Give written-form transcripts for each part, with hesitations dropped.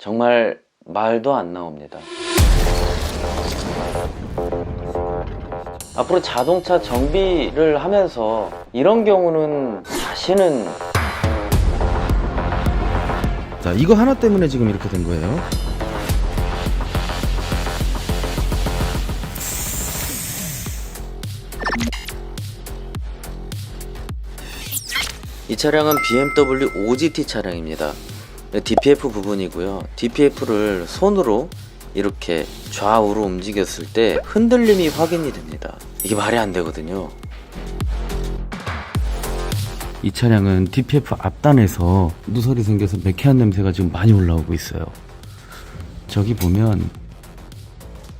정말 말도 안 나옵니다. 앞으로 자동차 정비를 하면서 이런 경우는 다시는. 자, 이거 하나 때문에 지금 이렇게 된 거예요. 이 차량은 BMW 5GT 차량입니다. DPF 부분이고요. DPF를 손으로 이렇게 좌우로 움직였을 때 흔들림이 확인이 됩니다. 이게 말이 안 되거든요. 이 차량은 DPF 앞단에서 누설이 생겨서 매캐한 냄새가 지금 많이 올라오고 있어요. 저기 보면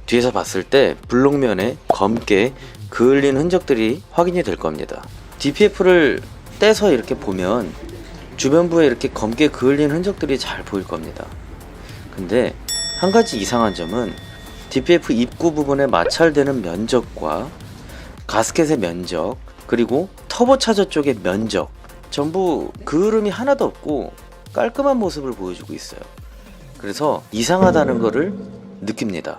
뒤에서 봤을 때 블록면에 검게 그을린 흔적들이 확인이 될 겁니다. DPF를 떼서 이렇게 보면 주변부에 이렇게 검게 그을린 흔적들이 잘 보일 겁니다. 근데 한 가지 이상한 점은 DPF 입구 부분에 마찰되는 면적과 가스켓의 면적, 그리고 터보차저 쪽의 면적, 전부 그을음이 하나도 없고 깔끔한 모습을 보여주고 있어요. 그래서 이상하다는 거를 느낍니다.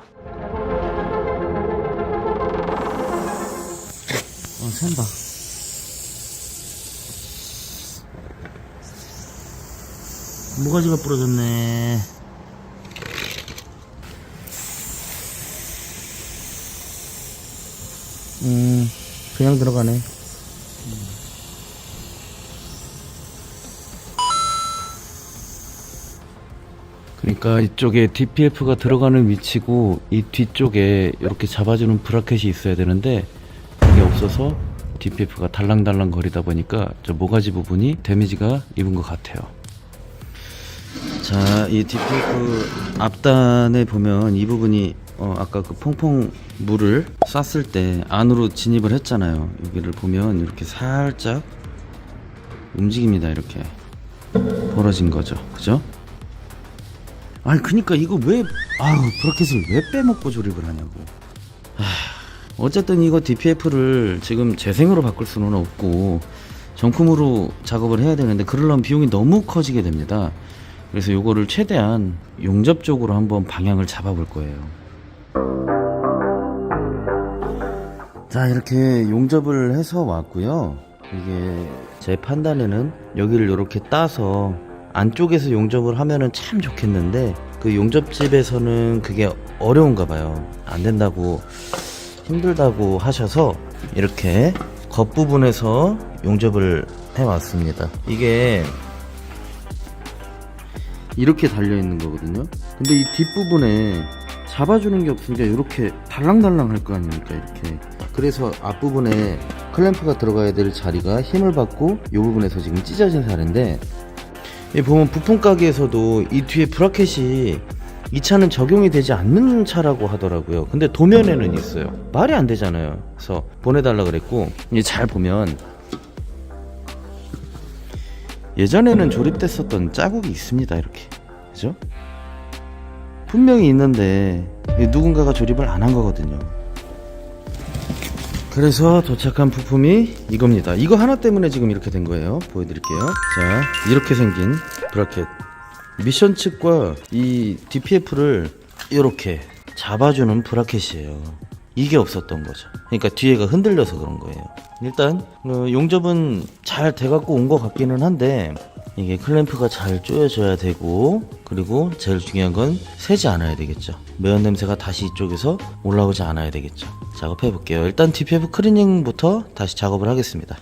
샌다. 모가지가 부러졌네. 그냥 들어가네. 그러니까 이쪽에 DPF가 들어가는 위치고 이 뒤쪽에 이렇게 잡아주는 브라켓이 있어야 되는데 그게 없어서 DPF가 달랑달랑 거리다 보니까 저 모가지 부분이 데미지가 입은 것 같아요. 자, 이 DPF 앞단에 보면 이 부분이 아까 그 퐁퐁 물을 쐈을 때 안으로 진입을 했잖아요. 여기를 보면 이렇게 살짝 움직입니다. 이렇게 벌어진 거죠. 그죠? 아니 그니까 이거 왜 브라켓을 왜 빼먹고 조립을 하냐고. 어쨌든 이거 DPF를 지금 재생으로 바꿀 수는 없고 정품으로 작업을 해야 되는데 그러려면 비용이 너무 커지게 됩니다. 그래서 요거를 최대한 용접 쪽으로 한번 방향을 잡아볼 거예요. 자, 이렇게 용접을 해서 왔고요. 이게 제 판단에는 여기를 이렇게 따서 안쪽에서 용접을 하면은 참 좋겠는데 그 용접집에서는 그게 어려운가 봐요. 안 된다고, 힘들다고 하셔서 이렇게 겉부분에서 용접을 해왔습니다. 이게 이렇게 달려있는 거거든요. 근데 이 뒷부분에 잡아주는 게 없으니까 이렇게 달랑달랑 할 거 아닙니까, 이렇게. 그래서 앞부분에 클램프가 들어가야 될 자리가 힘을 받고 이 부분에서 지금 찢어진 살인데, 이 보면 부품 가게에서도 이 뒤에 브라켓이 이 차는 적용이 되지 않는 차라고 하더라고요. 근데 도면에는 있어요. 말이 안 되잖아요. 그래서 보내달라 그랬고, 이제 잘 보면 예전에는 조립됐었던 자국이 있습니다. 이렇게, 그죠? 분명히 있는데 누군가가 조립을 안 한 거거든요. 그래서 도착한 부품이 이겁니다. 이거 하나 때문에 지금 이렇게 된 거예요. 보여드릴게요. 자, 이렇게 생긴 브라켓, 미션 측과 이 DPF를 이렇게 잡아주는 브라켓이에요. 이게 없었던 거죠. 그러니까 뒤에가 흔들려서 그런 거예요. 일단 용접은 잘 돼갖고 온 것 같기는 한데 이게 클램프가 잘 조여져야 되고, 그리고 제일 중요한 건 새지 않아야 되겠죠. 매연 냄새가 다시 이쪽에서 올라오지 않아야 되겠죠. 작업해 볼게요. 일단 DPF 클리닝부터 다시 작업을 하겠습니다.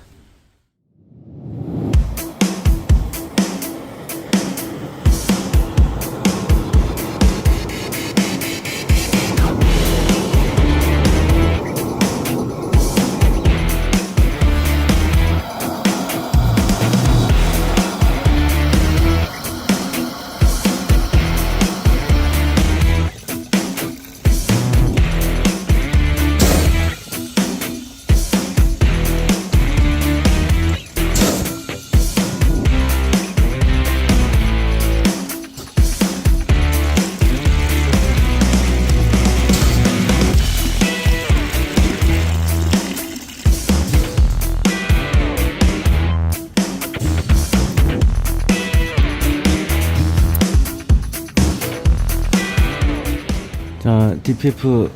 자, DPF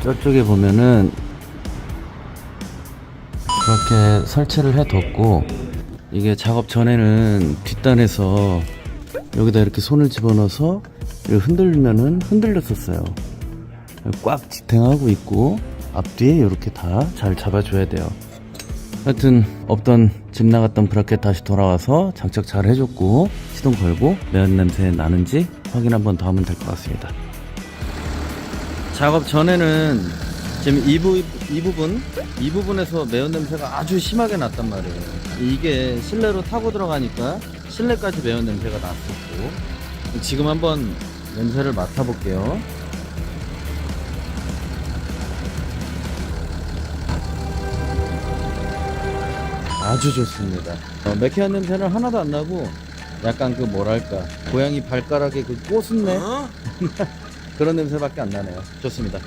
저쪽에 보면은 그렇게 설치를 해뒀고, 이게 작업 전에는 뒷단에서 여기다 이렇게 손을 집어넣어서 흔들면은 흔들렸었어요. 꽉 지탱하고 있고 앞뒤에 이렇게 다 잘 잡아줘야 돼요. 하여튼 없던 집 나갔던 브라켓 다시 돌아와서 장착 잘 해줬고, 시동 걸고 매연 냄새 나는지 확인 한번 더 하면 될 것 같습니다. 작업 전에는 지금 이 부분에서 매연 냄새가 아주 심하게 났단 말이에요. 이게 실내로 타고 들어가니까 실내까지 매연 냄새가 났었고, 지금 한번 냄새를 맡아볼게요. 아주 좋습니다. 매캐한 냄새는 하나도 안 나고, 약간 그 뭐랄까, 고양이 발가락에 그 꼬순내 그런 냄새밖에 안 나네요. 좋습니다.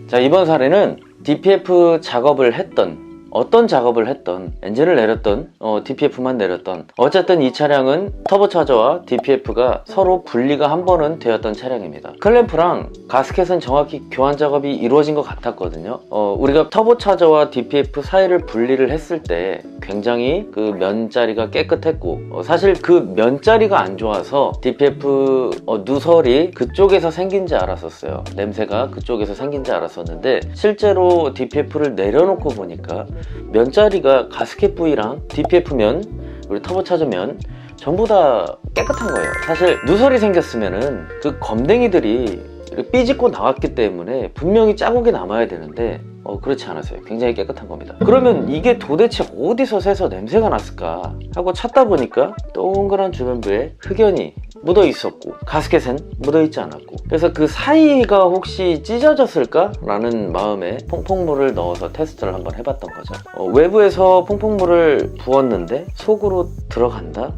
자, 이번 사례는 DPF 작업을 했던, 어떤 작업을 했던, 엔진을 내렸던, DPF만 내렸던, 어쨌든 이 차량은 터보차저와 DPF가 서로 분리가 한 번은 되었던 차량입니다. 클램프랑 가스켓은 정확히 교환 작업이 이루어진 것 같았거든요. 우리가 터보차저와 DPF 사이를 분리를 했을 때 굉장히 그 면자리가 깨끗했고, 사실 그 면자리가 안 좋아서 DPF 누설이 그쪽에서 생긴지 알았었어요. 냄새가 그쪽에서 생긴지 알았었는데, 실제로 DPF를 내려놓고 보니까 면자리가 가스켓 부위랑 DPF 면, 우리 터보차저 면 전부 다 깨끗한 거예요. 사실 누설이 생겼으면은 그 검댕이들이 삐집고 나왔기 때문에 분명히 자국이 남아야 되는데 그렇지 않았어요. 굉장히 깨끗한 겁니다. 그러면 이게 도대체 어디서 새서 냄새가 났을까 하고 찾다 보니까 동그란 주변부에 흑연이 묻어 있었고, 가스켓은 묻어 있지 않았고, 그래서 그 사이가 혹시 찢어졌을까? 라는 마음에 퐁퐁물을 넣어서 테스트를 한번 해봤던 거죠. 외부에서 퐁퐁물을 부었는데 속으로 들어간다?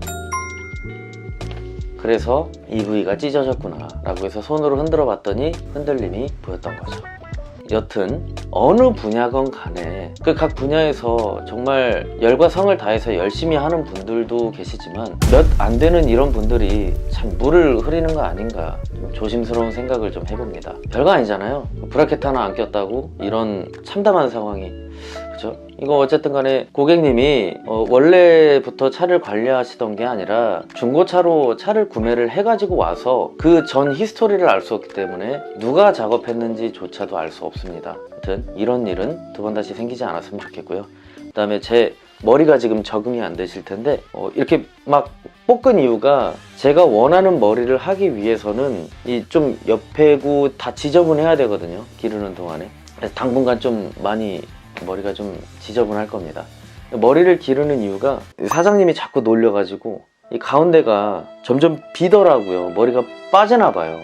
그래서 이 부위가 찢어졌구나 라고 해서 손으로 흔들어 봤더니 흔들림이 보였던 거죠. 여튼 어느 분야건 간에 그 각 분야에서 정말 열과 성을 다해서 열심히 하는 분들도 계시지만, 몇 안 되는 이런 분들이 참 물을 흐리는 거 아닌가, 좀 조심스러운 생각을 좀 해봅니다. 별거 아니잖아요. 브라켓 하나 안 꼈다고 이런 참담한 상황이, 그죠? 이거 어쨌든 간에 고객님이 원래부터 차를 관리하시던 게 아니라 중고차로 차를 구매를 해가지고 와서 그 전 히스토리를 알 수 없기 때문에 누가 작업했는지 조차도 알 수 없습니다. 아무튼 이런 일은 두 번 다시 생기지 않았으면 좋겠고요. 그 다음에 제 머리가 지금 적응이 안 되실 텐데, 이렇게 막 볶은 이유가, 제가 원하는 머리를 하기 위해서는 이 좀 옆에고 다 지저분해야 되거든요, 기르는 동안에. 그래서 당분간 좀 많이 머리가 좀 지저분할 겁니다. 머리를 기르는 이유가 사장님이 자꾸 놀려가지고 이 가운데가 점점 비더라고요. 머리가 빠지나 봐요.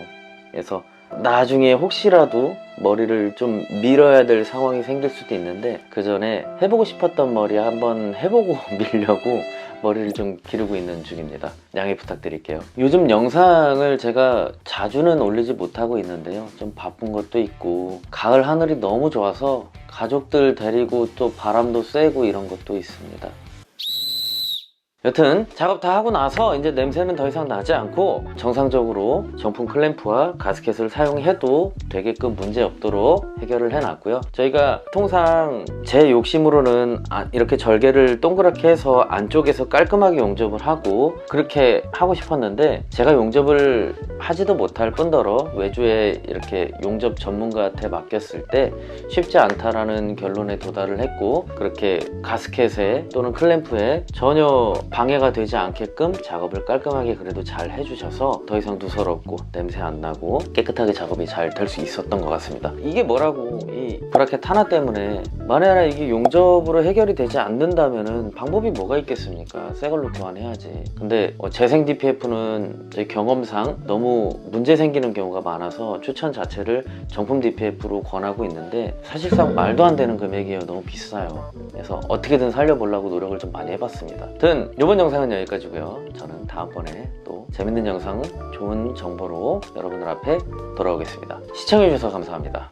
그래서 나중에 혹시라도 머리를 좀 밀어야 될 상황이 생길 수도 있는데, 그 전에 해보고 싶었던 머리 한번 해보고 밀려고 머리를 좀 기르고 있는 중입니다. 양해 부탁드릴게요. 요즘 영상을 제가 자주는 올리지 못하고 있는데요, 좀 바쁜 것도 있고 가을 하늘이 너무 좋아서 가족들 데리고 또 바람도 쐬고 이런 것도 있습니다. 여튼 작업 다 하고 나서 이제 냄새는 더 이상 나지 않고 정상적으로 정품 클램프와 가스켓을 사용해도 되게끔 문제 없도록 해결을 해놨고요. 저희가 통상 제 욕심으로는 이렇게 절개를 동그랗게 해서 안쪽에서 깔끔하게 용접을 하고 그렇게 하고 싶었는데, 제가 용접을 하지도 못할 뿐더러 외주에 이렇게 용접 전문가한테 맡겼을 때 쉽지 않다라는 결론에 도달을 했고, 그렇게 가스켓에 또는 클램프에 전혀 방해가 되지 않게끔 작업을 깔끔하게 그래도 잘 해주셔서 더 이상 누설 없고 냄새 안 나고 깨끗하게 작업이 잘 될 수 있었던 것 같습니다. 이게 뭐라고, 이 브라켓 하나 때문에 만약에 이게 용접으로 해결이 되지 않는다면은 방법이 뭐가 있겠습니까? 새 걸로 교환해야지. 근데 재생 DPF는 저희 경험상 너무 문제 생기는 경우가 많아서 추천 자체를 정품 DPF로 권하고 있는데, 사실상 말도 안 되는 금액이에요. 너무 비싸요. 그래서 어떻게든 살려보려고 노력을 좀 많이 해봤습니다. 아무튼 이번 영상은 여기까지고요. 저는 다음번에 또 재밌는 영상, 좋은 정보로 여러분들 앞에 돌아오겠습니다. 시청해주셔서 감사합니다.